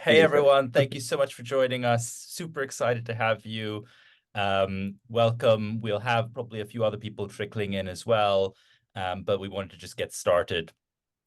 Hey everyone, thank you so much for joining us. Super excited to have you. Welcome. We'll have probably a few other people trickling in as well, but we wanted to just get started.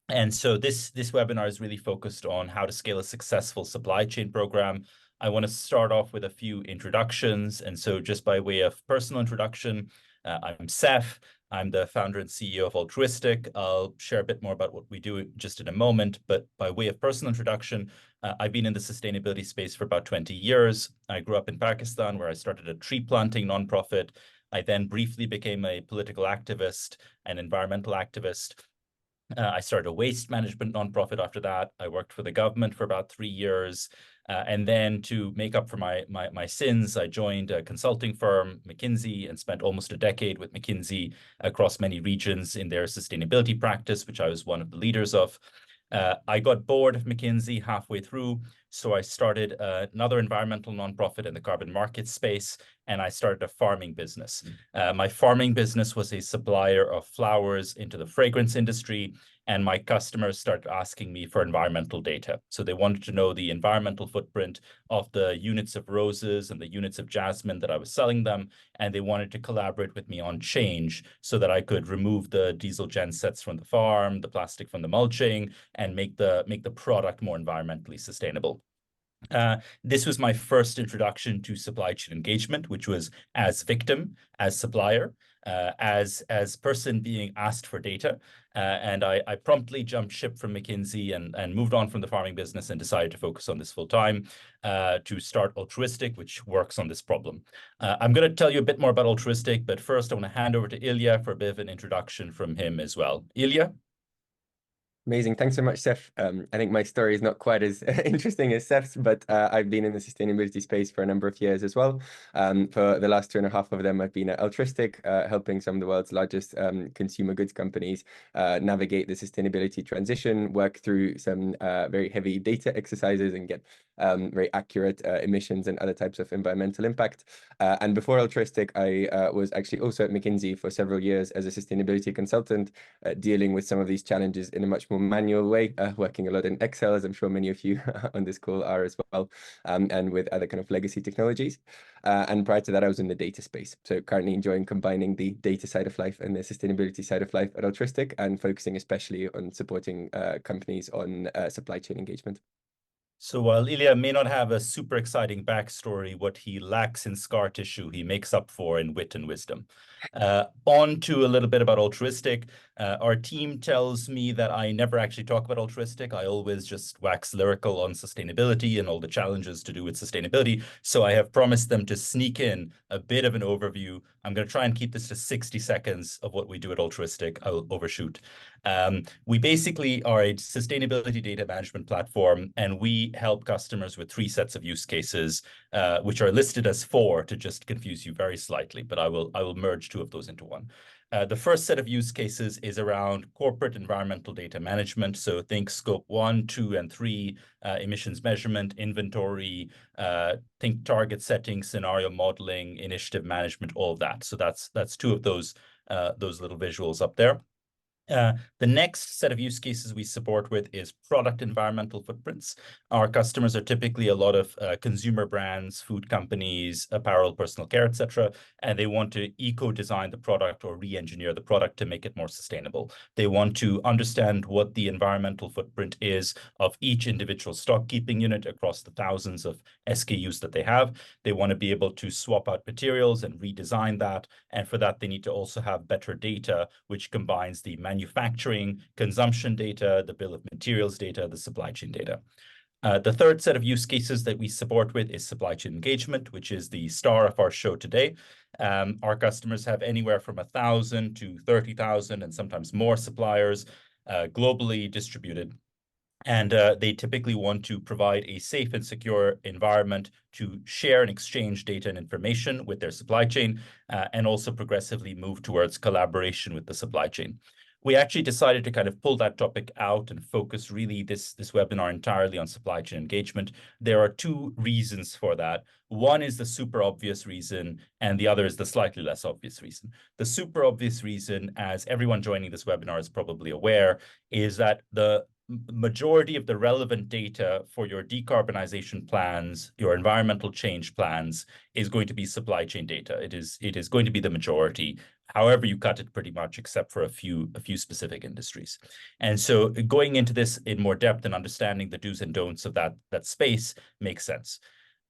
And so this webinar is really focused on how to scale a successful supply chain program. I want to start off with a few introductions. And so just by way of personal introduction, I'm Seth. I'm the founder and CEO of Altruistic. I'll share a bit more about what we do just in a moment. But by way of personal introduction, I've been in the sustainability space for about 20 years. I grew up in Pakistan, where I started a tree planting nonprofit. I then briefly became a political activist, an environmental activist. I started a waste management nonprofit after that. I worked for the government for about 3 years. And then to make up for my sins, I joined a consulting firm, McKinsey, and spent almost a decade with McKinsey across many regions in their sustainability practice, which I was one of the leaders of. I got bored of McKinsey halfway through, so I started another environmental nonprofit in the carbon market space, and I started a farming business. My farming business was a supplier of flowers into the fragrance industry, and my customers started asking me for environmental data. So they wanted to know the environmental footprint of the units of roses and the units of jasmine that I was selling them, and they wanted to collaborate with me on change so that I could remove the diesel gensets from the farm, the plastic from the mulching, and make the product more environmentally sustainable. This was my first introduction to supply chain engagement, which was as victim, as supplier, as person being asked for data. And I promptly jumped ship from McKinsey and moved on from the farming business and decided to focus on this full time to start Altruistic, which works on this problem. I'm going to tell you a bit more about Altruistic, but first I want to hand over to Ilya for a bit of an introduction from him as well. Ilya? Amazing. Thanks so much, Seth. I think my story is not quite as interesting as Seth's, but I've been in the sustainability space for a number of years as well. For the last 2.5 of them, I've been at Altruistic, helping some of the world's largest consumer goods companies navigate the sustainability transition, work through some very heavy data exercises and get very accurate emissions and other types of environmental impact. And before Altruistic, I was actually also at McKinsey for several years as a sustainability consultant, dealing with some of these challenges in a much more manual way, working a lot in Excel, as I'm sure many of you on this call are as well, and with other kind of legacy technologies. And prior to that, I was in the data space. So currently enjoying combining the data side of life and the sustainability side of life at Altruistic, and focusing especially on supporting companies on supply chain engagement. So while Ilya may not have a super exciting backstory, what he lacks in scar tissue, he makes up for in wit and wisdom. On to a little bit about Altruistic. Our team tells me that I never actually talk about Altruistic. I always just wax lyrical on sustainability and all the challenges to do with sustainability. So I have promised them to sneak in a bit of an overview. I'm going to try and keep this to 60 seconds of what we do at Altruistic. I'll overshoot. We basically are a sustainability data management platform, and we help customers with 3 sets of use cases, which are listed as 4 to just confuse you very slightly, but I will merge 2 of those into one. The first set of use cases is around corporate environmental data management. So think scope 1, 2, and 3, emissions measurement, inventory, think target setting, scenario modeling, initiative management, all of that. So that's 2 of those little visuals up there. The next set of use cases we support with is product environmental footprints. Our customers are typically a lot of consumer brands, food companies, apparel, personal care, etc., and they want to eco-design the product or re-engineer the product to make it more sustainable. They want to understand what the environmental footprint is of each individual stock keeping unit across the thousands of SKUs that they have. They want to be able to swap out materials and redesign that, and for that they need to also have better data, which combines the manufacturing, consumption data, the bill of materials data, the supply chain data. The third set of use cases that we support with is supply chain engagement, which is the star of our show today. Our customers have anywhere from 1,000 to 30,000 and sometimes more suppliers, globally distributed. And they typically want to provide a safe and secure environment to share and exchange data and information with their supply chain, and also progressively move towards collaboration with the supply chain. We actually decided to kind of pull that topic out and focus really this webinar entirely on supply chain engagement. There are 2 reasons for that. One is the super obvious reason, and the other is the slightly less obvious reason. The super obvious reason, as everyone joining this webinar is probably aware, is that the majority of the relevant data for your decarbonization plans, your environmental change plans, is going to be supply chain data. It is going to be the majority, however you cut it, pretty much, except for a few specific industries. And so going into this in more depth and understanding the do's and don'ts of that space makes sense.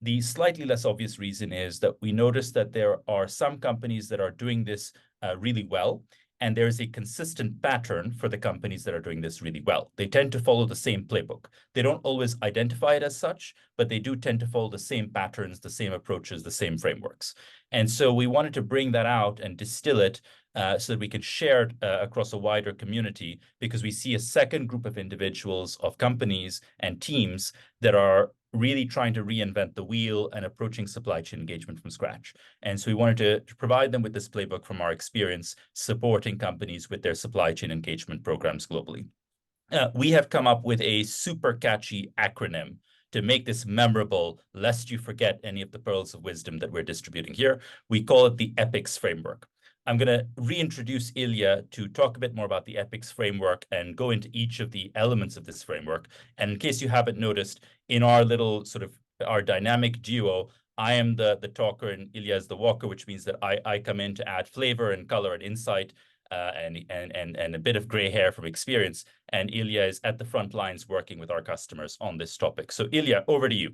The slightly less obvious reason is that we notice that there are some companies that are doing this really well, and there's a consistent pattern for the companies that are doing this really well. They tend to follow the same playbook. They don't always identify it as such, but they do tend to follow the same patterns, the same approaches, the same frameworks. And so we wanted to bring that out and distill it so that we can share it across a wider community, because we see a second group of individuals, of companies and teams that are really trying to reinvent the wheel and approaching supply chain engagement from scratch. And so we wanted to provide them with this playbook from our experience supporting companies with their supply chain engagement programs globally. We have come up with a super catchy acronym to make this memorable, lest you forget any of the pearls of wisdom that we're distributing here. We call it the EPICS framework. I'm going to reintroduce Ilya to talk a bit more about the EPICS framework and go into each of the elements of this framework. And in case you haven't noticed, in our little sort of our dynamic duo, I am the talker and Ilya is the walker, which means that I come in to add flavor and color and insight and a bit of gray hair from experience. And Ilya is at the front lines working with our customers on this topic. So Ilya, over to you.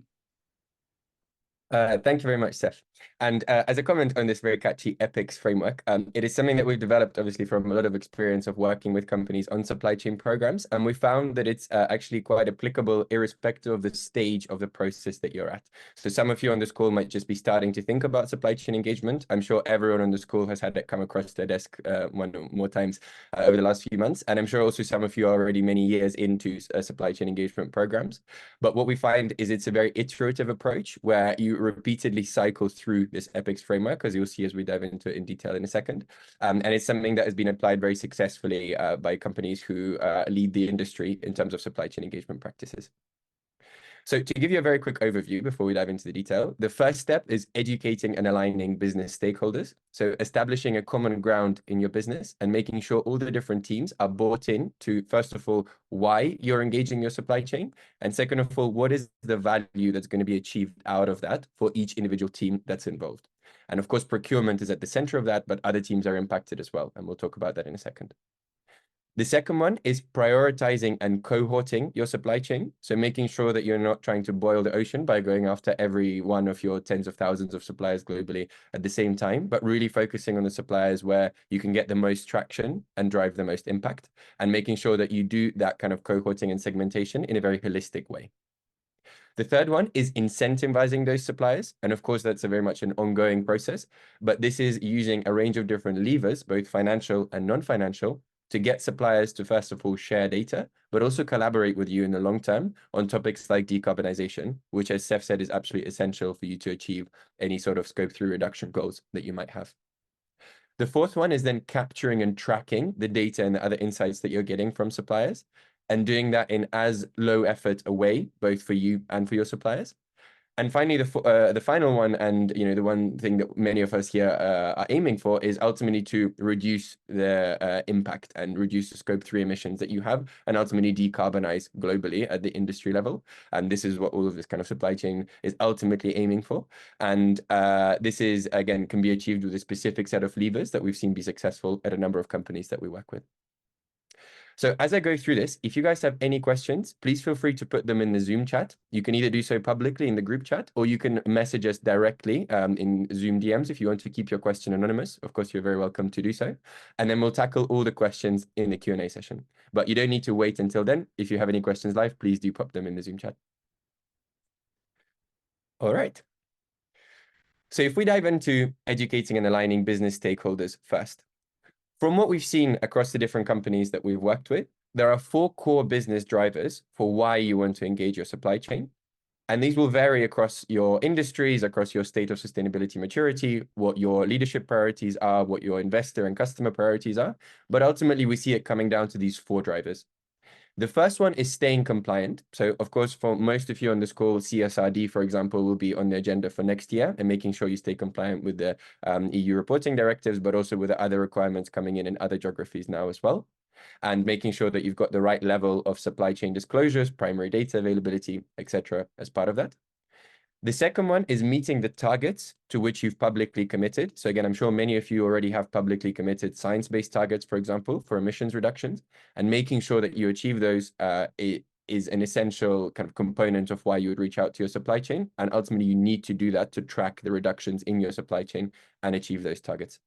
Thank you very much, Seth. And as a comment on this very catchy EPICS framework, it is something that we've developed, obviously, from a lot of experience of working with companies on supply chain programs. And we found that it's actually quite applicable irrespective of the stage of the process that you're at. So some of you on this call might just be starting to think about supply chain engagement. I'm sure everyone on this call has had it come across their desk one or more times over the last few months. And I'm sure also some of you are already many years into supply chain engagement programs. But what we find is it's a very iterative approach where you repeatedly cycle through this EPICS framework, as you'll see as we dive into it in detail in a second. And it's something that has been applied very successfully by companies who lead the industry in terms of supply chain engagement practices. So to give you a very quick overview before we dive into the detail, the first step is educating and aligning business stakeholders. So establishing a common ground in your business and making sure all the different teams are bought in to, first of all, why you're engaging your supply chain. And second of all, what is the value that's going to be achieved out of that for each individual team that's involved. And of course, procurement is at the center of that, but other teams are impacted as well. And we'll talk about that in a second. The second one is prioritizing and cohorting your supply chain. So making sure that you're not trying to boil the ocean by going after every one of your tens of thousands of suppliers globally at the same time, but really focusing on the suppliers where you can get the most traction and drive the most impact, and making sure that you do that kind of cohorting and segmentation in a very holistic way. The third one is incentivizing those suppliers. And of course, that's a very much an ongoing process, but this is using a range of different levers, both financial and non-financial, to get suppliers to, first of all, share data, but also collaborate with you in the long term on topics like decarbonization, which, as Seth said, is absolutely essential for you to achieve any sort of scope 3 reduction goals that you might have. The fourth one is then capturing and tracking the data and the other insights that you're getting from suppliers, and doing that in as low effort a way, both for you and for your suppliers. And finally, the final one, and the one thing that many of us here are aiming for, is ultimately to reduce the impact and reduce the scope 3 emissions that you have, and ultimately decarbonize globally at the industry level. And this is what all of this kind of supply chain is ultimately aiming for. And this is, again, can be achieved with a specific set of levers that we've seen be successful at a number of companies that we work with. So as I go through this, if you guys have any questions, please feel free to put them in the Zoom chat. You can either do so publicly in the group chat, or you can message us directly in Zoom DMs if you want to keep your question anonymous. Of course, you're very welcome to do so. And then we'll tackle all the questions in the Q&A session. But you don't need to wait until then. If you have any questions live, please do pop them in the Zoom chat. All right. So if we dive into educating and aligning business stakeholders first, from what we've seen across the different companies that we've worked with, there are 4 core business drivers for why you want to engage your supply chain. And these will vary across your industries, across your state of sustainability maturity, what your leadership priorities are, what your investor and customer priorities are. But ultimately, we see it coming down to these 4 drivers. The first one is staying compliant. So, of course, for most of you on this call, CSRD, for example, will be on the agenda for next year, and making sure you stay compliant with the EU reporting directives, but also with the other requirements coming in other geographies now as well. and making sure that you've got the right level of supply chain disclosures, primary data availability, etc. as part of that. The second one is meeting the targets to which you've publicly committed. So again, I'm sure many of you already have publicly committed science-based targets, for example, for emissions reductions, and making sure that you achieve those is an essential kind of component of why you would reach out to your supply chain. And ultimately, you need to do that to track the reductions in your supply chain and achieve those targets.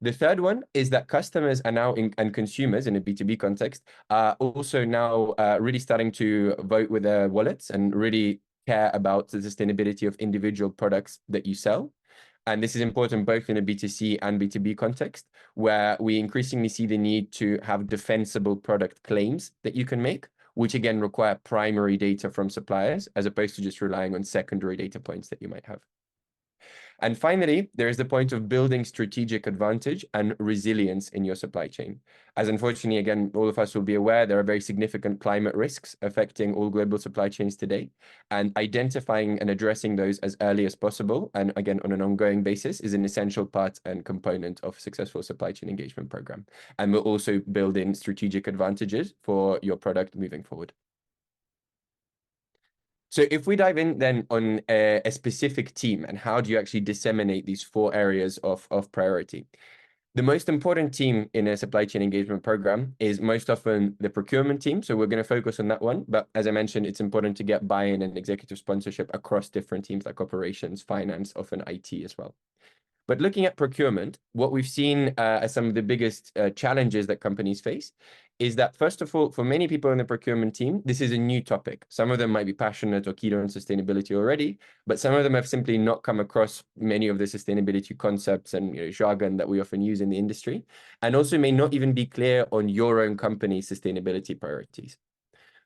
The third one is that customers are now and consumers in a B2B context are also now really starting to vote with their wallets and really care about the sustainability of individual products that you sell. And this is important both in a B2C and B2B context, where we increasingly see the need to have defensible product claims that you can make, which again require primary data from suppliers, as opposed to just relying on secondary data points that you might have. And finally, there is the point of building strategic advantage and resilience in your supply chain. As unfortunately, again, all of us will be aware, there are very significant climate risks affecting all global supply chains today. And identifying and addressing those as early as possible, and again, on an ongoing basis, is an essential part and component of a successful supply chain engagement program. And will also build in strategic advantages for your product moving forward. So if we dive in then on a specific team and how do you actually disseminate these 4 areas of priority? The most important team in a supply chain engagement program is most often the procurement team. So we're going to focus on that one. But as I mentioned, it's important to get buy-in and executive sponsorship across different teams like operations, finance, often IT as well. But looking at procurement, what we've seen as some of the biggest challenges that companies face is that, first of all, for many people in the procurement team, this is a new topic. Some of them might be passionate or keen on sustainability already, but some of them have simply not come across many of the sustainability concepts and jargon that we often use in the industry, and also may not even be clear on your own company's sustainability priorities.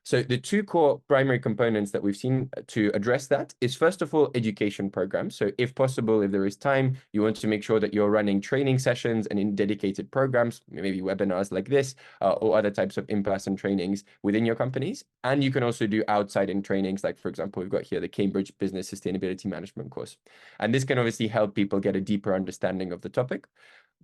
So the 2 core primary components that we've seen to address that is, first of all, education programs. So if possible, if there is time, you want to make sure that you're running training sessions and in dedicated programs, maybe webinars like this, or other types of in-person trainings within your companies. And you can also do outside-in trainings, like, for example, we've got here the Cambridge Business Sustainability Management course. And this can obviously help people get a deeper understanding of the topic.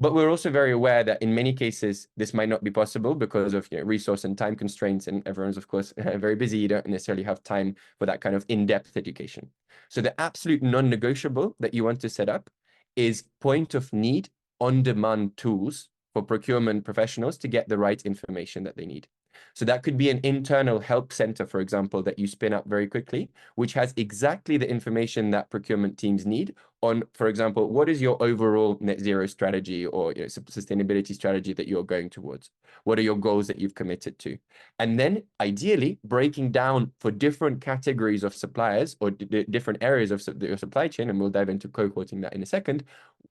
But we're also very aware that in many cases, this might not be possible because of resource and time constraints, and everyone's, of course, very busy. You don't necessarily have time for that kind of in-depth education. So the absolute non-negotiable that you want to set up is point of need, on-demand tools for procurement professionals to get the right information that they need. So that could be an internal help center, for example, that you spin up very quickly, which has exactly the information that procurement teams need on, for example, what is your overall net zero strategy or sustainability strategy that you're going towards? What are your goals that you've committed to? And then ideally breaking down for different categories of suppliers or different areas of your supply chain, and we'll dive into cohorting that in a second.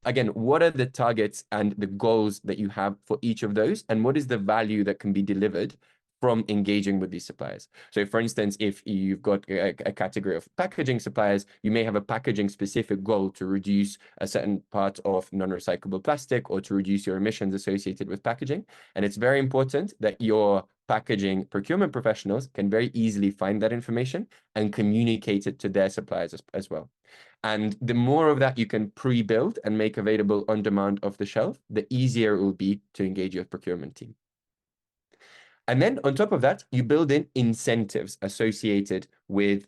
Again, what are the targets and the goals that you have for each of those? And what is the value that can be delivered from engaging with these suppliers? So for instance, if you've got a category of packaging suppliers, you may have a packaging specific goal to reduce a certain part of non-recyclable plastic or to reduce your emissions associated with packaging. And it's very important that your packaging procurement professionals can very easily find that information and communicate it to their suppliers as well. And the more of that you can pre-build and make available on demand off the shelf, the easier it will be to engage your procurement team. And then on top of that, you build in incentives associated with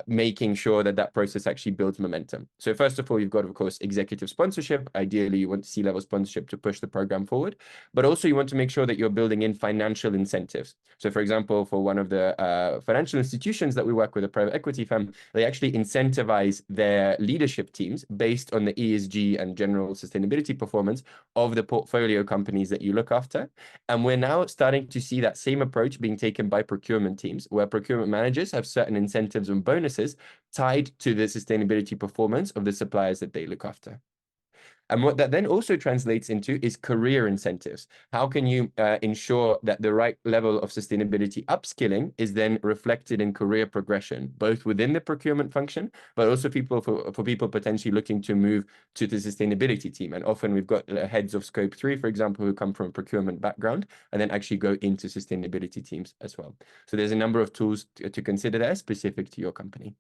making sure that that process actually builds momentum. So first of all, you've got, of course, executive sponsorship. Ideally, you want C-level sponsorship to push the program forward, but also you want to make sure that you're building in financial incentives. So for example, for one of the financial institutions that we work with, a private equity firm, they actually incentivize their leadership teams based on the ESG and general sustainability performance of the portfolio companies that you look after. And we're now starting to see that same approach being taken by procurement teams, where procurement managers have certain incentives and bonuses tied to the sustainability performance of the suppliers that they look after. And what that then also translates into is career incentives. How can you ensure that the right level of sustainability upskilling is then reflected in career progression, both within the procurement function, but also for people potentially looking to move to the sustainability team. And often we've got heads of scope 3, for example, who come from a procurement background and then actually go into sustainability teams as well. So there's a number of tools to consider there specific to your company.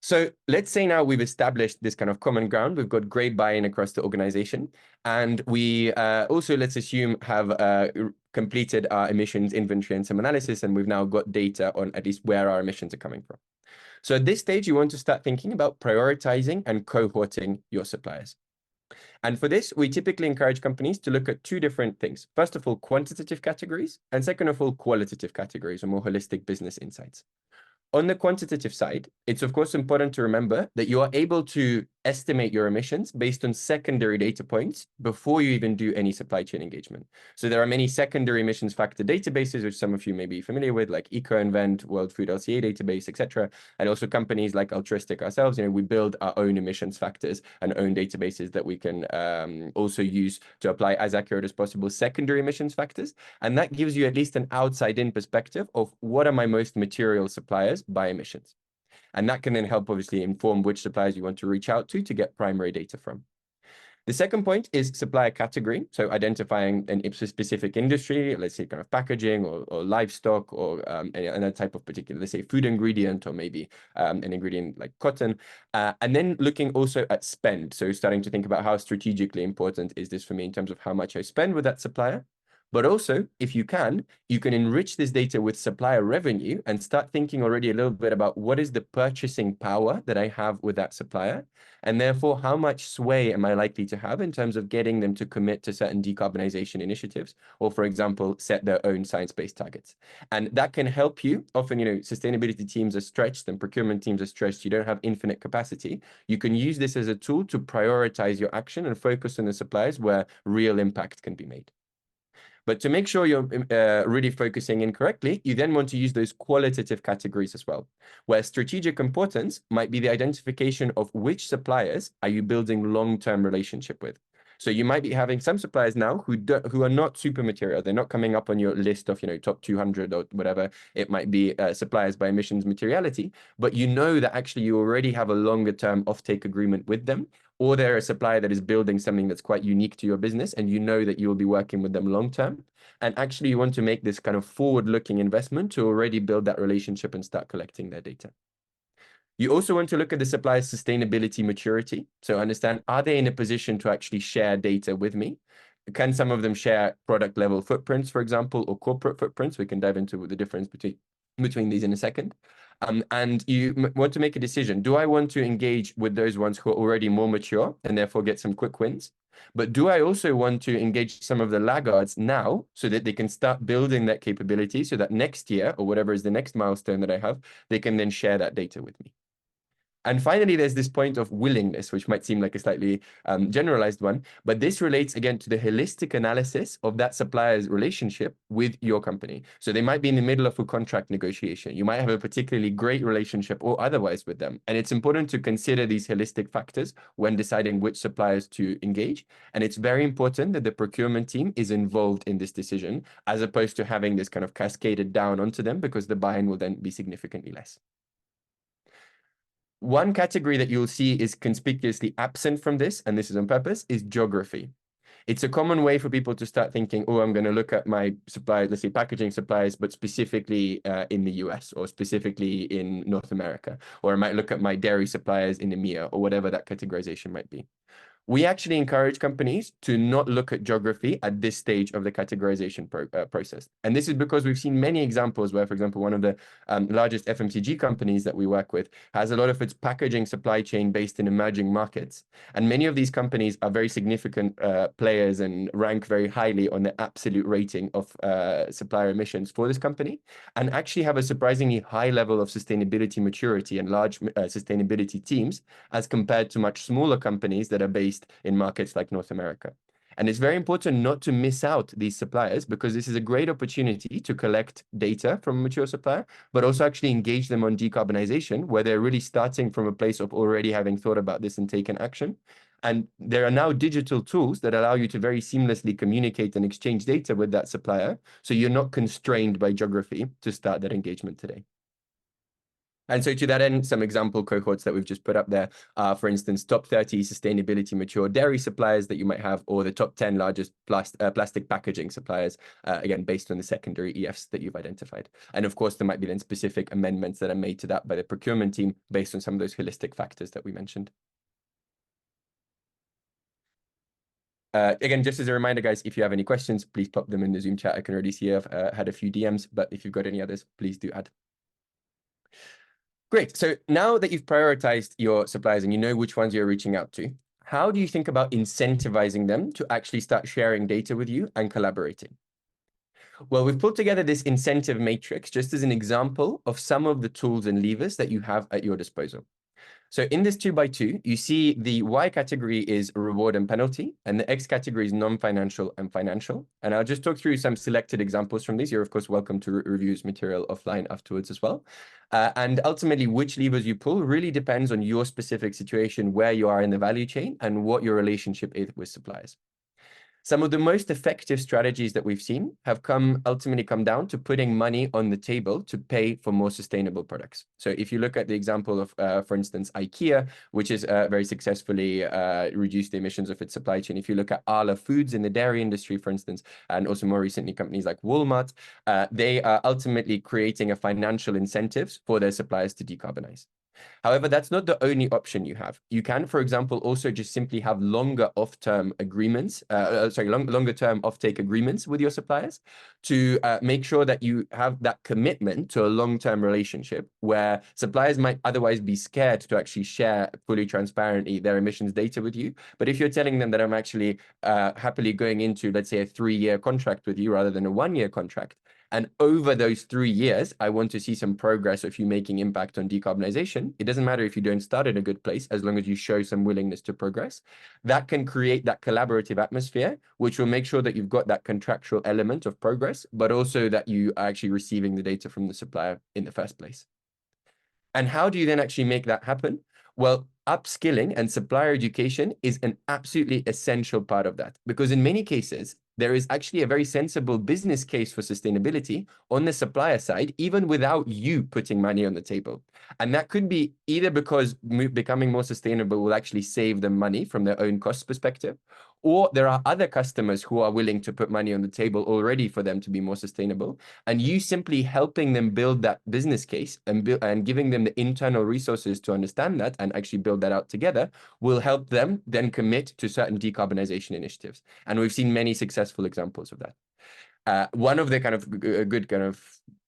So let's say now we've established this kind of common ground. We've got great buy-in across the organization. And we also, let's assume, have completed our emissions inventory and some analysis, and we've now got data on at least where our emissions are coming from. So at this stage, you want to start thinking about prioritizing and cohorting your suppliers. And for this, we typically encourage companies to look at two different things. First of all, quantitative categories, and second of all, qualitative categories or more holistic business insights. On the quantitative side, it's of course important to remember that you are able to estimate your emissions based on secondary data points before you even do any supply chain engagement. So there are many secondary emissions factor databases, which some of you may be familiar with, like EcoInvent, World Food LCA database, etc. And also companies like Altruistic ourselves, we build our own emissions factors and own databases that we can also use to apply as accurate as possible secondary emissions factors. And that gives you at least an outside-in perspective of what are my most material suppliers by emissions. And that can then help obviously inform which suppliers you want to reach out to get primary data from. The second point is supplier category. So identifying an specific industry, let's say kind of packaging or livestock or another type of particular, let's say food ingredient or maybe an ingredient like cotton. And then looking also at spend. So starting to think about how strategically important is this for me in terms of how much I spend with that supplier. But also, if you can enrich this data with supplier revenue and start thinking already a little bit about what is the purchasing power that I have with that supplier, and therefore how much sway am I likely to have in terms of getting them to commit to certain decarbonization initiatives, or for example, set their own science-based targets. And that can help you. Often, sustainability teams are stretched and procurement teams are stretched. You don't have infinite capacity. You can use this as a tool to prioritize your action and focus on the suppliers where real impact can be made. But to make sure you're really focusing in correctly, you then want to use those qualitative categories as well, where strategic importance might be the identification of which suppliers are you building long-term relationship with. So you might be having some suppliers now who are not super material. They're not coming up on your list of top 200 or whatever. It might be suppliers by emissions materiality, but you know that actually you already have a longer term offtake agreement with them, or they're a supplier that is building something that's quite unique to your business, and you know that you will be working with them long term. And actually you want to make this kind of forward-looking investment to already build that relationship and start collecting their data. You also want to look at the supplier's sustainability maturity. So understand, are they in a position to actually share data with me? Can some of them share product level footprints, for example, or corporate footprints? We can dive into the difference between these in a second. And you want to make a decision. Do I want to engage with those ones who are already more mature and therefore get some quick wins? But do I also want to engage some of the laggards now so that they can start building that capability so that next year or whatever is the next milestone that I have, they can then share that data with me? And finally, there's this point of willingness, which might seem like a slightly generalized one, but this relates again to the holistic analysis of that supplier's relationship with your company. So they might be in the middle of a contract negotiation. You might have a particularly great relationship or otherwise with them. And it's important to consider these holistic factors when deciding which suppliers to engage. And it's very important that the procurement team is involved in this decision, as opposed to having this kind of cascaded down onto them, because the buy-in will then be significantly less. One category that you'll see is conspicuously absent from this, and this is on purpose, is geography. It's a common way for people to start thinking, oh, I'm going to look at my suppliers, let's say packaging suppliers, but specifically in the US or specifically in North America, or I might look at my dairy suppliers in EMEA or whatever that categorization might be. We actually encourage companies to not look at geography at this stage of the categorization process. And this is because we've seen many examples where, for example, one of the largest FMCG companies that we work with has a lot of its packaging supply chain based in emerging markets. And many of these companies are very significant players and rank very highly on the absolute rating of supplier emissions for this company, and actually have a surprisingly high level of sustainability maturity and large sustainability teams as compared to much smaller companies that are based in markets like North America. And it's very important not to miss out these suppliers, because this is a great opportunity to collect data from a mature supplier, but also actually engage them on decarbonization, where they're really starting from a place of already having thought about this and taken action. And there are now digital tools that allow you to very seamlessly communicate and exchange data with that supplier, so you're not constrained by geography to start that engagement today. And so to that end, some example cohorts that we've just put up there are, for instance, top 30 sustainability mature dairy suppliers that you might have, or the top 10 largest plastic packaging suppliers, again, based on the secondary EFs that you've identified. And of course, there might be then specific amendments that are made to that by the procurement team based on some of those holistic factors that we mentioned. Again, just as a reminder, guys, if you have any questions, please pop them in the Zoom chat. I can already see I've had a few DMs, but if you've got any others, please do add. Great. So now that you've prioritized your suppliers and you know which ones you're reaching out to, how do you think about incentivizing them to actually start sharing data with you and collaborating? Well, we've put together this incentive matrix just as an example of some of the tools and levers that you have at your disposal. So in this 2x2, you see the Y category is reward and penalty, and the X category is non-financial and financial. And I'll just talk through some selected examples from these. You're, of course, welcome to review this material offline afterwards as well. And ultimately, which levers you pull really depends on your specific situation, where you are in the value chain, and what your relationship is with suppliers. Some of the most effective strategies that we've seen have ultimately come down to putting money on the table to pay for more sustainable products. So if you look at the example of, for instance, IKEA, which has very successfully reduced the emissions of its supply chain. If you look at Arla Foods in the dairy industry, for instance, and also more recently companies like Walmart, they are ultimately creating a financial incentives for their suppliers to decarbonize. However, that's not the only option you have. You can, for example, also just simply have longer off-term agreements, longer term offtake agreements with your suppliers to make sure that you have that commitment to a long-term relationship where suppliers might otherwise be scared to actually share fully transparently their emissions data with you. But if you're telling them that I'm actually happily going into, let's say, a 3-year contract with you rather than a 1-year contract, and over those 3 years, I want to see some progress of you making impact on decarbonization. It doesn't matter if you don't start in a good place, as long as you show some willingness to progress. That can create that collaborative atmosphere, which will make sure that you've got that contractual element of progress, but also that you are actually receiving the data from the supplier in the first place. And how do you then actually make that happen? Well, upskilling and supplier education is an absolutely essential part of that, because in many cases, there is actually a very sensible business case for sustainability on the supplier side, even without you putting money on the table. And that could be either because becoming more sustainable will actually save them money from their own cost perspective, or there are other customers who are willing to put money on the table already for them to be more sustainable. And you simply helping them build that business case and giving them the internal resources to understand that and actually build that out together will help them then commit to certain decarbonization initiatives. And we've seen many successful examples of that. One of the kind of good kind of,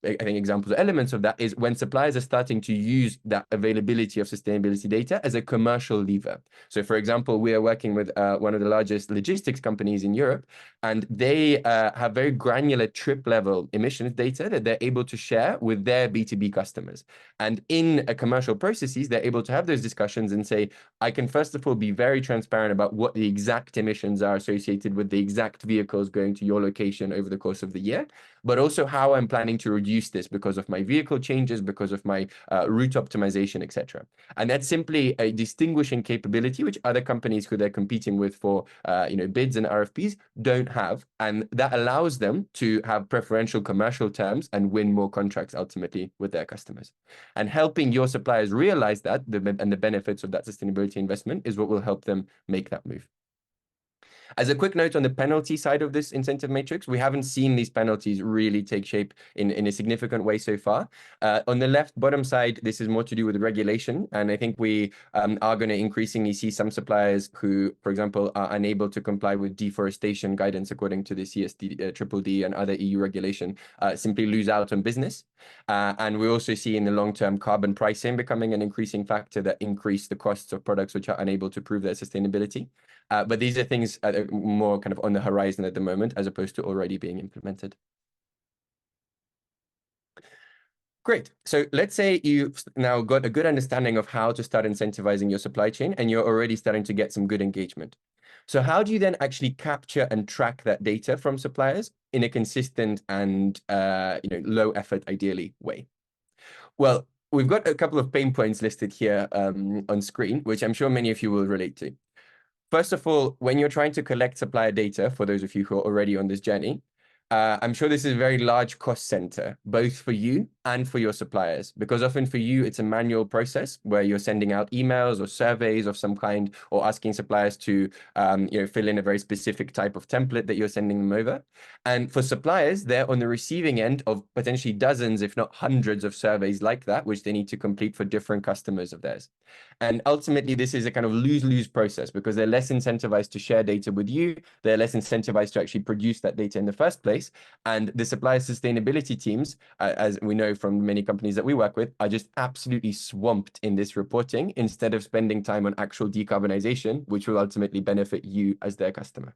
I think, examples or elements of that is when suppliers are starting to use that availability of sustainability data as a commercial lever. So, for example, we are working with one of the largest logistics companies in Europe, and they have very granular trip level emissions data that they're able to share with their B2B customers. And in commercial processes, they're able to have those discussions and say, I can first of all be very transparent about what the exact emissions are associated with the exact vehicles going to your location over the course of the year, but also how I'm planning to reduce this because of my vehicle changes, because of my route optimization, etc. And that's simply a distinguishing capability which other companies who they're competing with for bids and RFPs don't have, and that allows them to have preferential commercial terms and win more contracts ultimately with their customers. And helping your suppliers realize that and the benefits of that sustainability investment is what will help them make that move. As a quick note on the penalty side of this incentive matrix, we haven't seen these penalties really take shape in a significant way so far. On the left bottom side, this is more to do with regulation. And I think we are going to increasingly see some suppliers who, for example, are unable to comply with deforestation guidance according to the CSD, Triple D and other EU regulation, simply lose out on business. And we also see in the long term carbon pricing becoming an increasing factor that increase the costs of products which are unable to prove their sustainability. But these are things that are more kind of on the horizon at the moment, as opposed to already being implemented. Great. So let's say you've now got a good understanding of how to start incentivizing your supply chain, and you're already starting to get some good engagement. So how do you then actually capture and track that data from suppliers in a consistent and low effort, ideally, way? Well, we've got a couple of pain points listed here on screen, which I'm sure many of you will relate to. First of all, when you're trying to collect supplier data, for those of you who are already on this journey, I'm sure this is a very large cost center, both for you and for your suppliers, because often for you, it's a manual process where you're sending out emails or surveys of some kind, or asking suppliers to fill in a very specific type of template that you're sending them over. And for suppliers, they're on the receiving end of potentially dozens, if not hundreds of surveys like that, which they need to complete for different customers of theirs. And ultimately, this is a kind of lose-lose process, because they're less incentivized to share data with you. They're less incentivized to actually produce that data in the first place. And the supplier sustainability teams, as we know from many companies that we work with, are just absolutely swamped in this reporting instead of spending time on actual decarbonization, which will ultimately benefit you as their customer.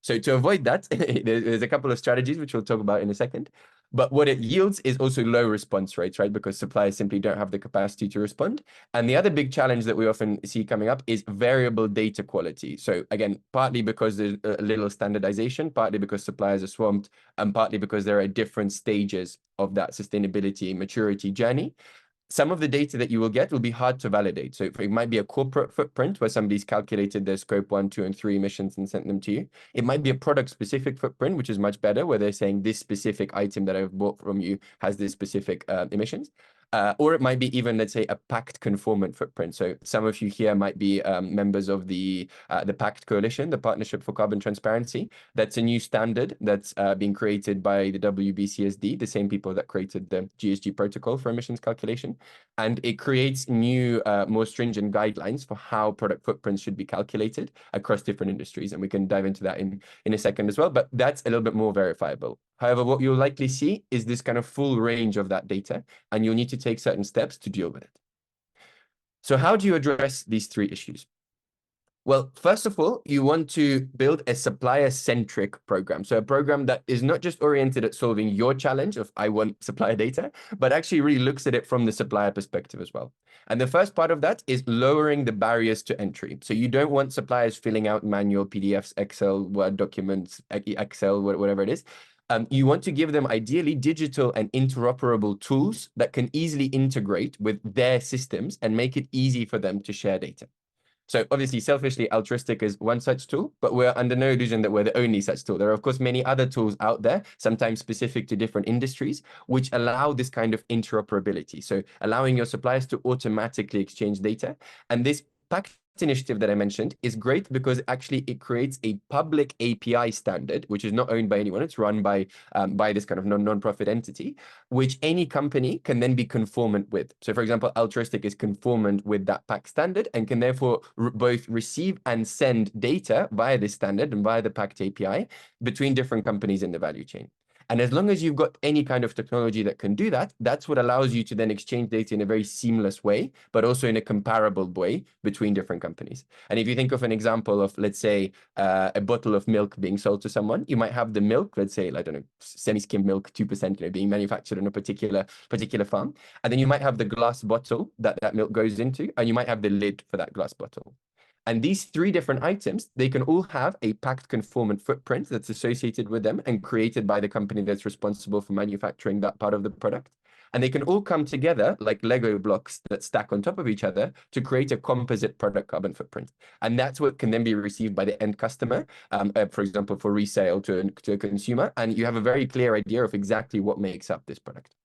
So to avoid that, there's a couple of strategies, which we'll talk about in a second. But what it yields is also low response rates, right? Because suppliers simply don't have the capacity to respond. And the other big challenge that we often see coming up is variable data quality. So again, partly because there's a little standardization, partly because suppliers are swamped, and partly because there are different stages of that sustainability maturity journey. Some of the data that you will get will be hard to validate. So it might be a corporate footprint where somebody's calculated their scope 1, 2, and 3 emissions and sent them to you. It might be a product-specific footprint, which is much better, where they're saying this specific item that I've bought from you has this specific emissions. Or it might be even, let's say, a pact conformant footprint. So some of you here might be members of the PACT Coalition, the Partnership for Carbon Transparency. That's a new standard that's being created by the WBCSD, the same people that created the GHG protocol for emissions calculation. And it creates new, more stringent guidelines for how product footprints should be calculated across different industries. And we can dive into that in a second as well, but that's a little bit more verifiable. However, what you'll likely see is this kind of full range of that data, and you'll need to take certain steps to deal with it. So how do you address these three issues? Well, first of all, you want to build a supplier-centric program. So a program that is not just oriented at solving your challenge of I want supplier data, but actually really looks at it from the supplier perspective as well. And the first part of that is lowering the barriers to entry. So you don't want suppliers filling out manual PDFs, Excel, Word documents, Excel, whatever it is. You want to give them ideally digital and interoperable tools that can easily integrate with their systems and make it easy for them to share data. So obviously, selfishly, Altruistic is one such tool, but we're under no illusion that we're the only such tool. There are, of course, many other tools out there, sometimes specific to different industries, which allow this kind of interoperability. So allowing your suppliers to automatically exchange data. And this pact initiative that I mentioned is great because actually it creates a public API standard, which is not owned by anyone. It's run by this kind of non-profit entity, which any company can then be conformant with. So for example, Altruistic is conformant with that pact standard and can therefore both receive and send data via this standard and via the pact API between different companies in the value chain. And as long as you've got any kind of technology that can do that, that's what allows you to then exchange data in a very seamless way, but also in a comparable way between different companies. And if you think of an example of, let's say, a bottle of milk being sold to someone, you might have the milk, let's say, I don't know, semi-skim milk, 2%, being manufactured on a particular farm. And then you might have the glass bottle that milk goes into, and you might have the lid for that glass bottle. And these three different items, they can all have a pact conformant footprint that's associated with them and created by the company that's responsible for manufacturing that part of the product. And they can all come together like Lego blocks that stack on top of each other to create a composite product carbon footprint. And that's what can then be received by the end customer, for example, for resale to a consumer. And you have a very clear idea of exactly what makes up this product.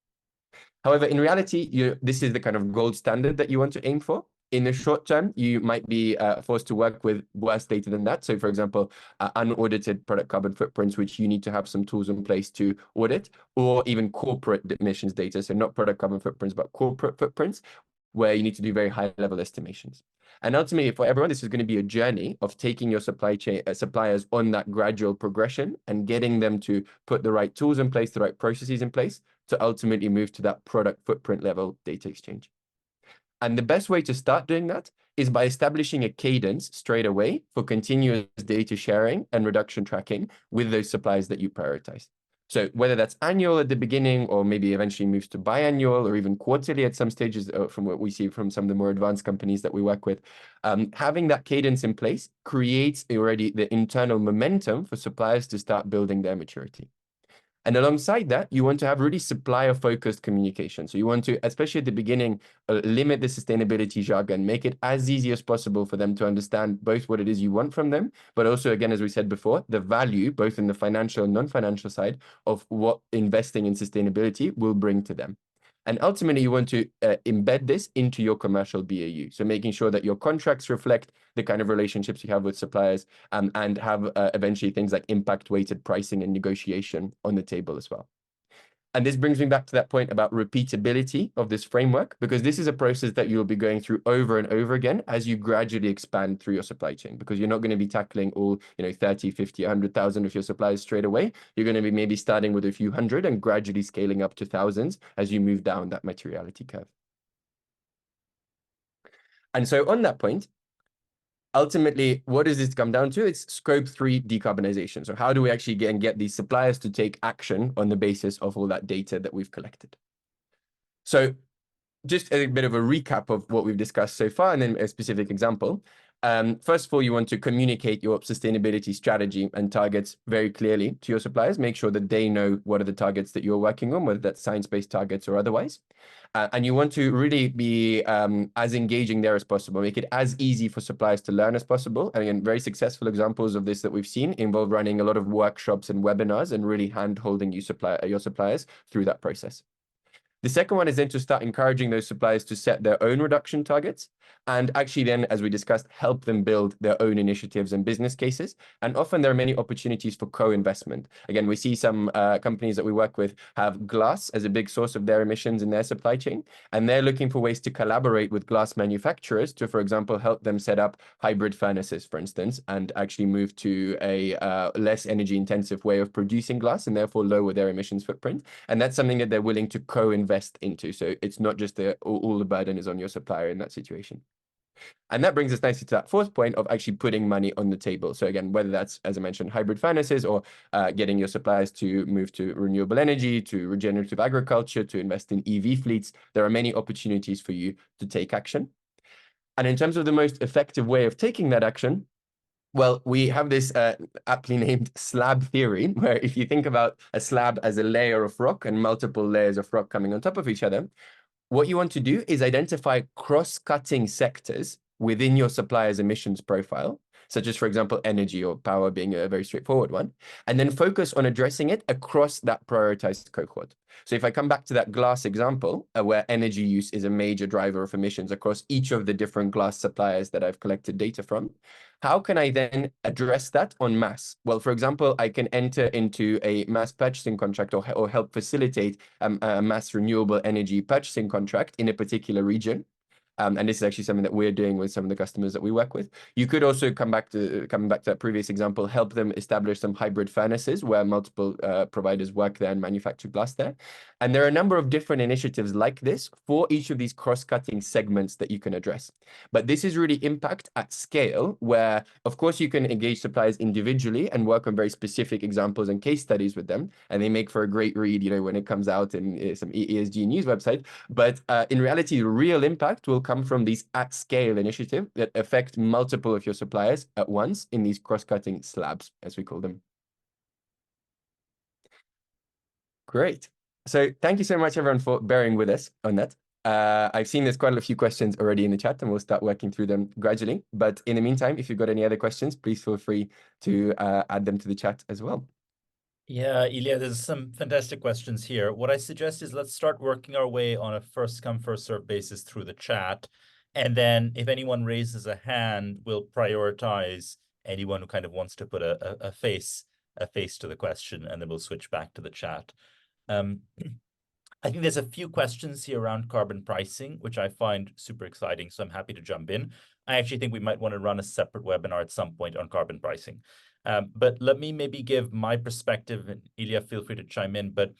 However, in reality, this is the kind of gold standard that you want to aim for. In the short term, you might be forced to work with worse data than that. So for example, unaudited product carbon footprints, which you need to have some tools in place to audit, or even corporate emissions data. So not product carbon footprints, but corporate footprints, where you need to do very high level estimations. And ultimately, for everyone, this is going to be a journey of taking your supply chain suppliers on that gradual progression and getting them to put the right tools in place, the right processes in place to ultimately move to that product footprint level data exchange. And the best way to start doing that is by establishing a cadence straight away for continuous data sharing and reduction tracking with those suppliers that you prioritize. So whether that's annual at the beginning, or maybe eventually moves to biannual or even quarterly at some stages, from what we see from some of the more advanced companies that we work with, having that cadence in place creates already the internal momentum for suppliers to start building their maturity. And alongside that, you want to have really supplier-focused communication. So you want to, especially at the beginning, limit the sustainability jargon, make it as easy as possible for them to understand both what it is you want from them, but also, again, as we said before, the value, both in the financial and non-financial side, of what investing in sustainability will bring to them. And ultimately, you want to embed this into your commercial BAU. So making sure that your contracts reflect the kind of relationships you have with suppliers, and have eventually things like impact-weighted pricing and negotiation on the table as well. And this brings me back to that point about repeatability of this framework, because this is a process that you'll be going through over and over again as you gradually expand through your supply chain, because you're not going to be tackling all, 30, 50, 100,000 of your suppliers straight away. You're going to be maybe starting with a few hundred and gradually scaling up to thousands as you move down that materiality curve. And so on that point, ultimately, what does this come down to? It's scope 3 decarbonisation. So how do we actually get these suppliers to take action on the basis of all that data that we've collected? So just a bit of a recap of what we've discussed so far, and then a specific example. First of all, you want to communicate your sustainability strategy and targets very clearly to your suppliers. Make sure that they know what are the targets that you're working on, whether that's science-based targets or otherwise. And you want to really be as engaging there as possible. Make it as easy for suppliers to learn as possible. And again, very successful examples of this that we've seen involve running a lot of workshops and webinars and really hand-holding your suppliers through that process. The second one is then to start encouraging those suppliers to set their own reduction targets, and actually then, as we discussed, help them build their own initiatives and business cases. And often there are many opportunities for co-investment. Again, we see some companies that we work with have glass as a big source of their emissions in their supply chain, and they're looking for ways to collaborate with glass manufacturers to, for example, help them set up hybrid furnaces, for instance, and actually move to a less energy intensive way of producing glass and therefore lower their emissions footprint. And that's something that they're willing to co-invest into. So it's not just all the burden is on your supplier in that situation. And that brings us nicely to that fourth point of actually putting money on the table. So again, whether that's, as I mentioned, hybrid furnaces, or getting your suppliers to move to renewable energy, to regenerative agriculture, to invest in EV fleets, there are many opportunities for you to take action. And in terms of the most effective way of taking that action, well, we have this aptly named slab theory, where if you think about a slab as a layer of rock and multiple layers of rock coming on top of each other, what you want to do is identify cross-cutting sectors within your supplier's emissions profile, such as, for example, energy or power being a very straightforward one, and then focus on addressing it across that prioritized cohort. So if I come back to that glass example, where energy use is a major driver of emissions across each of the different glass suppliers that I've collected data from, how can I then address that en masse? Well, for example, I can enter into a mass purchasing contract, or help facilitate a mass renewable energy purchasing contract in a particular region. And this is actually something that we're doing with some of the customers that we work with. You could also coming back to that previous example, help them establish some hybrid furnaces where multiple providers work there and manufacture glass there. And there are a number of different initiatives like this for each of these cross-cutting segments that you can address. But this is really impact at scale, where, of course, you can engage suppliers individually and work on very specific examples and case studies with them. And they make for a great read, when it comes out in some ESG news website. But in reality, the real impact will come from these at-scale initiatives that affect multiple of your suppliers at once in these cross-cutting slabs, as we call them. Great. So thank you so much, everyone, for bearing with us on that. I've seen there's quite a few questions already in the chat, and we'll start working through them gradually. But in the meantime, if you've got any other questions, please feel free to add them to the chat as well. Yeah, Ilya, there's some fantastic questions here. What I suggest is let's start working our way on a first come, first served basis through the chat. And then if anyone raises a hand, we'll prioritize anyone who kind of wants to put a face to the question, and then we'll switch back to the chat. I think there's a few questions here around carbon pricing, which I find super exciting, so I'm happy to jump in. I actually think we might want to run a separate webinar at some point on carbon pricing. But let me maybe give my perspective, and Ilya, feel free to chime in. But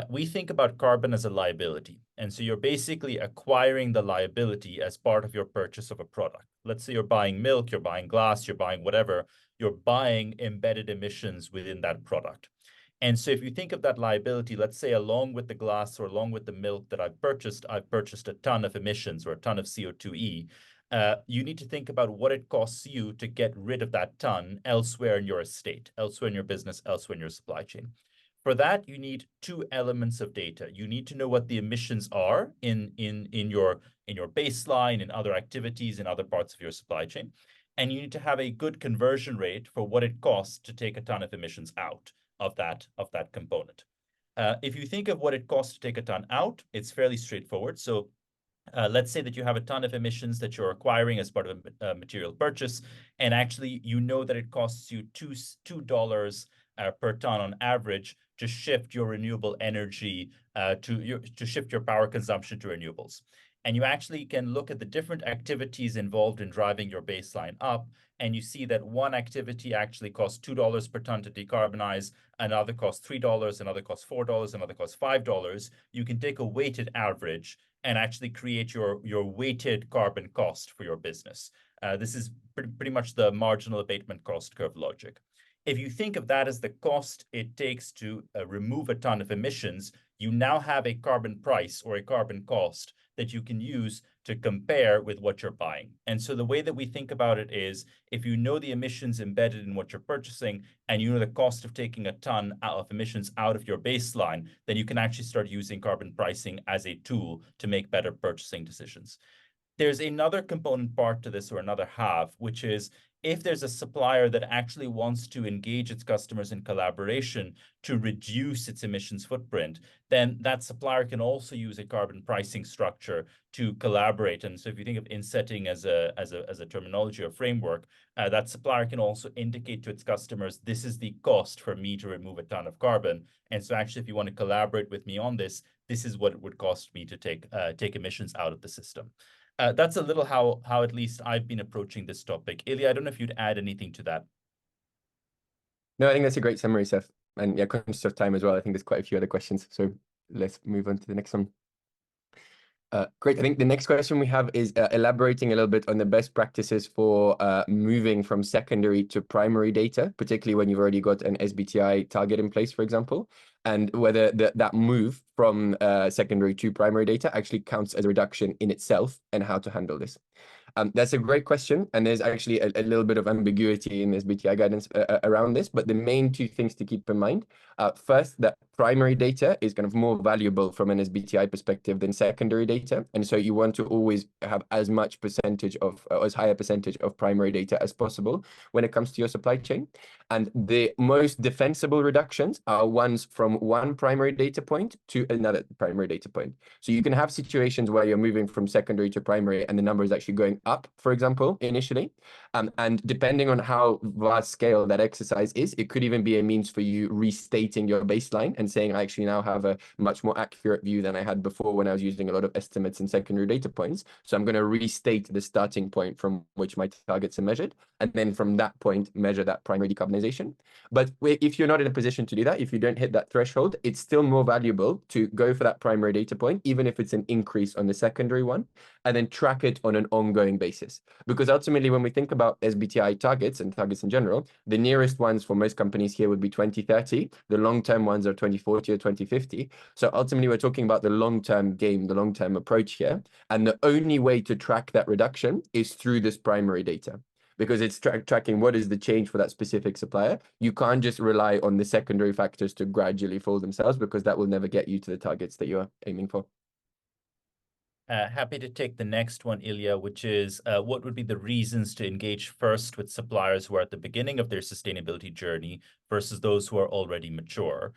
we think about carbon as a liability. And so you're basically acquiring the liability as part of your purchase of a product. Let's say you're buying milk, you're buying glass, you're buying whatever, you're buying embedded emissions within that product. And so if you think of that liability, let's say along with the glass or along with the milk that I've purchased a ton of emissions or a ton of CO2e. You need to think about what it costs you to get rid of that ton elsewhere in your estate, elsewhere in your business, elsewhere in your supply chain. For that, you need two elements of data. You need to know what the emissions are in your baseline, in other activities, in other parts of your supply chain. And you need to have a good conversion rate for what it costs to take a ton of emissions out of that component. If you think of what it costs to take a ton out, it's fairly straightforward. So let's say that you have a ton of emissions that you're acquiring as part of a material purchase, and actually you know that it costs you $2 per ton on average to shift your renewable energy to shift your power consumption to renewables. And you actually can look at the different activities involved in driving your baseline up, and you see that one activity actually costs $2 per ton to decarbonize, another costs $3, another costs $4, another costs $5. You can take a weighted average and actually create your weighted carbon cost for your business. This is pretty much the marginal abatement cost curve logic. If you think of that as the cost it takes to remove a ton of emissions, you now have a carbon price or a carbon cost that you can use to compare with what you're buying. And so the way that we think about it is, if you know the emissions embedded in what you're purchasing and you know the cost of taking a ton of emissions out of your baseline, then you can actually start using carbon pricing as a tool to make better purchasing decisions. There's another component part to this, or another half, which is if there's a supplier that actually wants to engage its customers in collaboration to reduce its emissions footprint, then that supplier can also use a carbon pricing structure to collaborate. And so if you think of insetting as a terminology or framework, that supplier can also indicate to its customers, this is the cost for me to remove a ton of carbon. And so actually, if you want to collaborate with me on this, this is what it would cost me to take emissions out of the system. That's a little how at least I've been approaching this topic. Ilya, I don't know if you'd add anything to that. No, I think that's a great summary, Seth. And yeah, conscious of time as well. I think there's quite a few other questions. So let's move on to the next one. Great. I think the next question we have is elaborating a little bit on the best practices for moving from secondary to primary data, particularly when you've already got an SBTi target in place, for example, and whether that move from secondary to primary data actually counts as a reduction in itself, and how to handle this. That's a great question, and there's actually a little bit of ambiguity in SBTi guidance around this, but the main two things to keep in mind. First, that primary data is kind of more valuable from an SBTi perspective than secondary data, and so you want to always have as much percentage of, as high a percentage of primary data as possible when it comes to your supply chain. And the most defensible reductions are ones from one primary data point to another primary data point. So you can have situations where you're moving from secondary to primary and the number is actually going up, for example, initially. And depending on how vast scale that exercise is, it could even be a means for you restating your baseline and saying, I actually now have a much more accurate view than I had before when I was using a lot of estimates and secondary data points. So I'm going to restate the starting point from which my targets are measured, and then from that point, measure that primary decarbonization. But if you're not in a position to do that, if you don't hit that threshold, it's still more valuable to go for that primary data point, even if it's an increase on the secondary one, and then track it on an ongoing basis. Because ultimately, when we think about SBTi targets and targets in general, the nearest ones for most companies here would be 2030. The long-term ones are 2040 or 2050. So ultimately, we're talking about the long-term game, the long-term approach here. And the only way to track that reduction is through this primary data, because it's tracking what is the change for that specific supplier. You can't just rely on the secondary factors to gradually fall themselves, because that will never get you to the targets that you're aiming for. Happy to take the next one, Ilya, which is what would be the reasons to engage first with suppliers who are at the beginning of their sustainability journey versus those who are already mature?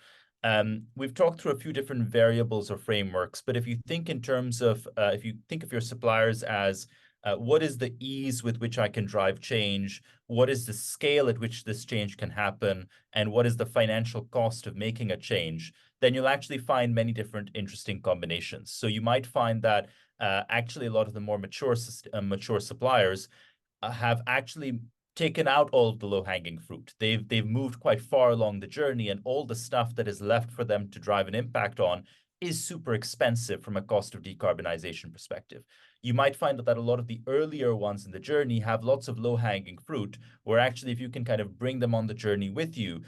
We've talked through a few different variables or frameworks, but if you think in terms of, if you think of your suppliers as what is the ease with which I can drive change? What is the scale at which this change can happen? And what is the financial cost of making a change? Then you'll actually find many different interesting combinations. So you might find that actually a lot of the more mature suppliers have actually taken out all of the low-hanging fruit. They've moved quite far along the journey, and all the stuff that is left for them to drive an impact on is super expensive from a cost of decarbonization perspective. You might find that a lot of the earlier ones in the journey have lots of low-hanging fruit, where actually if you can kind of bring them on the journey with you,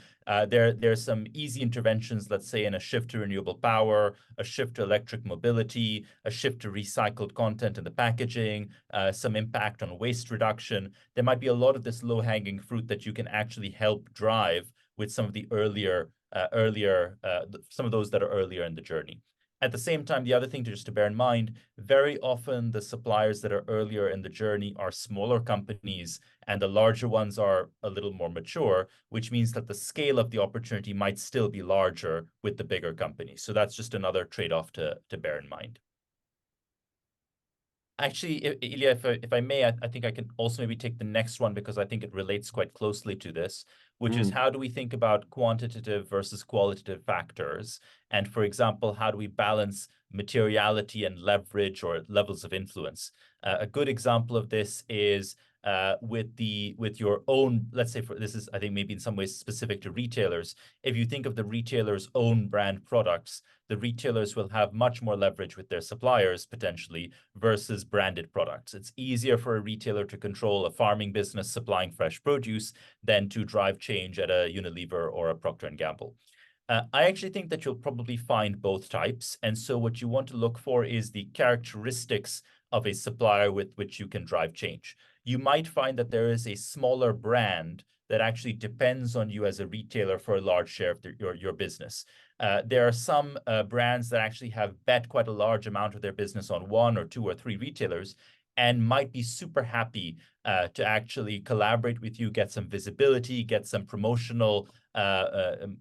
there's some easy interventions, let's say in a shift to renewable power, a shift to electric mobility, a shift to recycled content in the packaging, some impact on waste reduction. There might be a lot of this low-hanging fruit that you can actually help drive with some of the some of those that are earlier in the journey. At the same time, the other thing just to bear in mind, very often the suppliers that are earlier in the journey are smaller companies and the larger ones are a little more mature, which means that the scale of the opportunity might still be larger with the bigger companies. So that's just another trade-off to bear in mind. Actually, Ilya, if I may, I think I can also maybe take the next one because I think it relates quite closely to this, which is how do we think about quantitative versus qualitative factors? And for example, how do we balance materiality and leverage or levels of influence? A good example of this is with your own, let's say this is, I think maybe in some ways specific to retailers. If you think of the retailer's own brand products, the retailers will have much more leverage with their suppliers potentially versus branded products. It's easier for a retailer to control a farming business supplying fresh produce than to drive change at a Unilever or a Procter & Gamble. I actually think that you'll probably find both types. And so what you want to look for is the characteristics of a supplier with which you can drive change. You might find that there is a smaller brand that actually depends on you as a retailer for a large share of your business. There are some brands that actually have bet quite a large amount of their business on one or two or three retailers and might be super happy to actually collaborate with you, get some visibility, get some promotional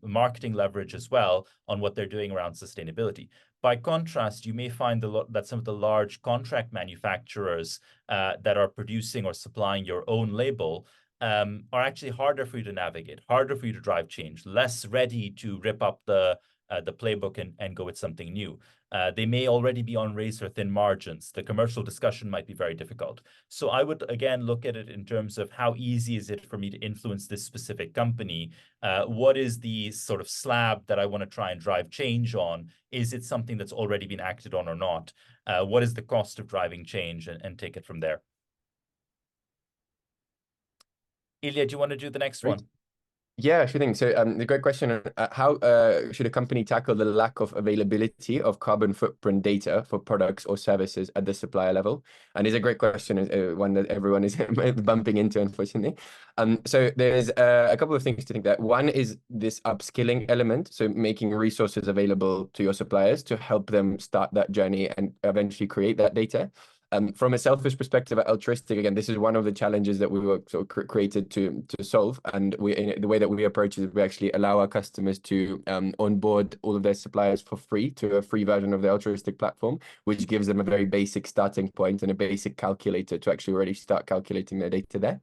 marketing leverage as well on what they're doing around sustainability. By contrast, you may find that some of the large contract manufacturers that are producing or supplying your own label are actually harder for you to navigate, harder for you to drive change, less ready to rip up the playbook and go with something new. They may already be on razor-thin margins. The commercial discussion might be very difficult. So I would, again, look at it in terms of how easy is it for me to influence this specific company? What is the sort of slab that I want to try and drive change on? Is it something that's already been acted on or not? What is the cost of driving change? And take it from there. Ilya, do you want to do the next one? Yeah, sure thing. So the great question, how should a company tackle the lack of availability of carbon footprint data for products or services at the supplier level? And it's a great question, one that everyone is bumping into, unfortunately. So there's a couple of things to think that. One is this upskilling element, so making resources available to your suppliers to help them start that journey and eventually create that data. From a selfish perspective at Altruistic, again, this is one of the challenges that we were sort of created to solve. And the way that we approach it is we actually allow our customers to onboard all of their suppliers for free to a free version of the Altruistic platform, which gives them a very basic starting point and a basic calculator to actually already start calculating their data there.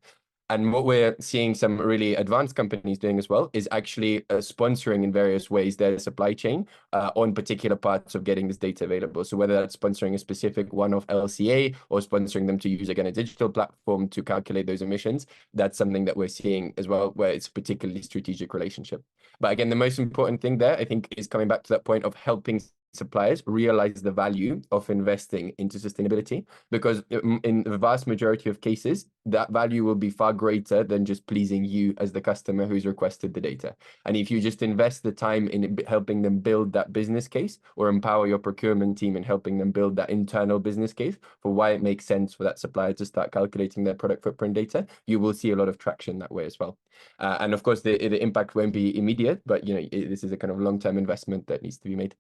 And what we're seeing some really advanced companies doing as well is actually sponsoring in various ways their supply chain on particular parts of getting this data available. So whether that's sponsoring a specific one-off LCA or sponsoring them to use, again, a digital platform to calculate those emissions, that's something that we're seeing as well, where it's a particularly strategic relationship. But again, the most important thing there, I think, is coming back to that point of helping suppliers realize the value of investing into sustainability, because in the vast majority of cases, that value will be far greater than just pleasing you as the customer who's requested the data. And if you just invest the time in helping them build that business case or empower your procurement team in helping them build that internal business case for why it makes sense for that supplier to start calculating their product footprint data, you will see a lot of traction that way as well. And of course, the impact won't be immediate, but this is a kind of long-term investment that needs to be made.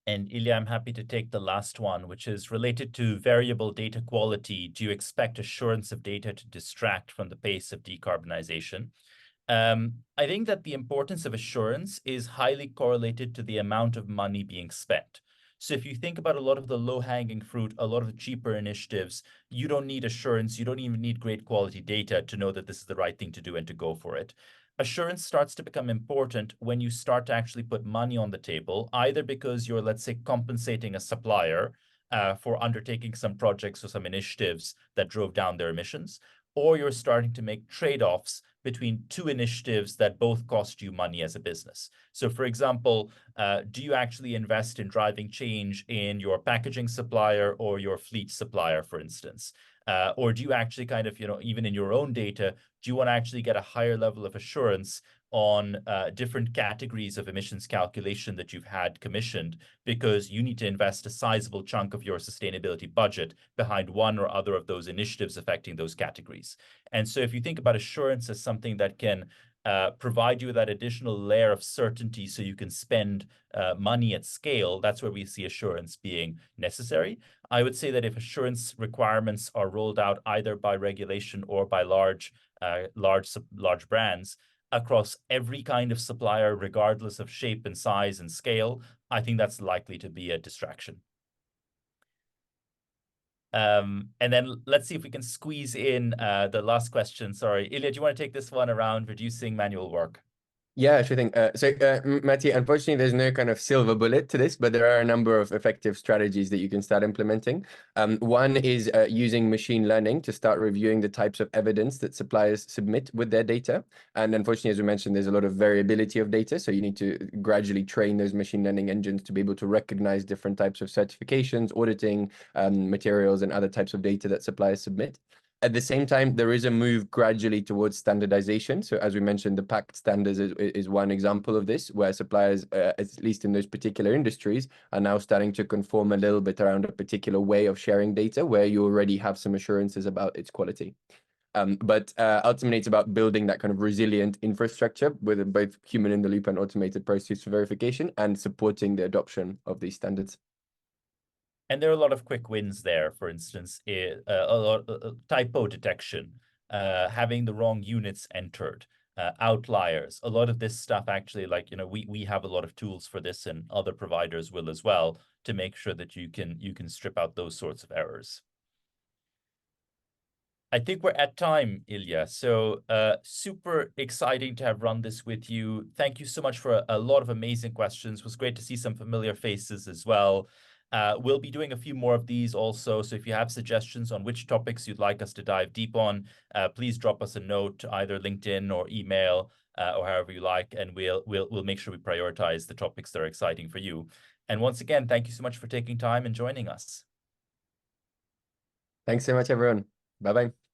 And Ilya, I'm happy to take the last one, which is related to variable data quality. Do you expect assurance of data to distract from the pace of decarbonisation? I think that the importance of assurance is highly correlated to the amount of money being spent. So if you think about a lot of the low-hanging fruit, a lot of the cheaper initiatives, you don't need assurance. You don't even need great quality data to know that this is the right thing to do and to go for it. Assurance starts to become important when you start to actually put money on the table, either because you're, let's say, compensating a supplier for undertaking some projects or some initiatives that drove down their emissions, or you're starting to make trade-offs between two initiatives that both cost you money as a business. So for example, do you actually invest in driving change in your packaging supplier or your fleet supplier, for instance? Or do you actually kind of, even in your own data, do you want to actually get a higher level of assurance on different categories of emissions calculation that you've had commissioned because you need to invest a sizable chunk of your sustainability budget behind one or other of those initiatives affecting those categories? And so if you think about assurance as something that can provide you with that additional layer of certainty so you can spend money at scale, that's where we see assurance being necessary. I would say that if assurance requirements are rolled out either by regulation or by large brands across every kind of supplier, regardless of shape and size and scale, I think that's likely to be a distraction. And then let's see if we can squeeze in the last question. Sorry, Ilya, do you want to take this one around reducing manual work? Yeah, sure thing. Matty, unfortunately, there's no kind of silver bullet to this, but there are a number of effective strategies that you can start implementing. One is using machine learning to start reviewing the types of evidence that suppliers submit with their data. And unfortunately, as we mentioned, there's a lot of variability of data. So you need to gradually train those machine learning engines to be able to recognize different types of certifications, auditing materials, and other types of data that suppliers submit. At the same time, there is a move gradually towards standardization. So as we mentioned, the pact standards is one example of this, where suppliers, at least in those particular industries, are now starting to conform a little bit around a particular way of sharing data where you already have some assurances about its quality. But ultimately, it's about building that kind of resilient infrastructure with both human in the loop and automated process for verification and supporting the adoption of these standards. And there are a lot of quick wins there. For instance, a lot typo detection, having the wrong units entered, outliers. A lot of this stuff actually, like, we have a lot of tools for this, and other providers will as well, to make sure that you can strip out those sorts of errors. I think we're at time, Ilya. So super exciting to have run this with you. Thank you so much for a lot of amazing questions. It was great to see some familiar faces as well. We'll be doing a few more of these also. So if you have suggestions on which topics you'd like us to dive deep on, please drop us a note, either LinkedIn or email, or however you like, and we'll make sure we prioritize the topics that are exciting for you. And once again, thank you so much for taking time and joining us. Thanks so much, everyone. Bye-bye.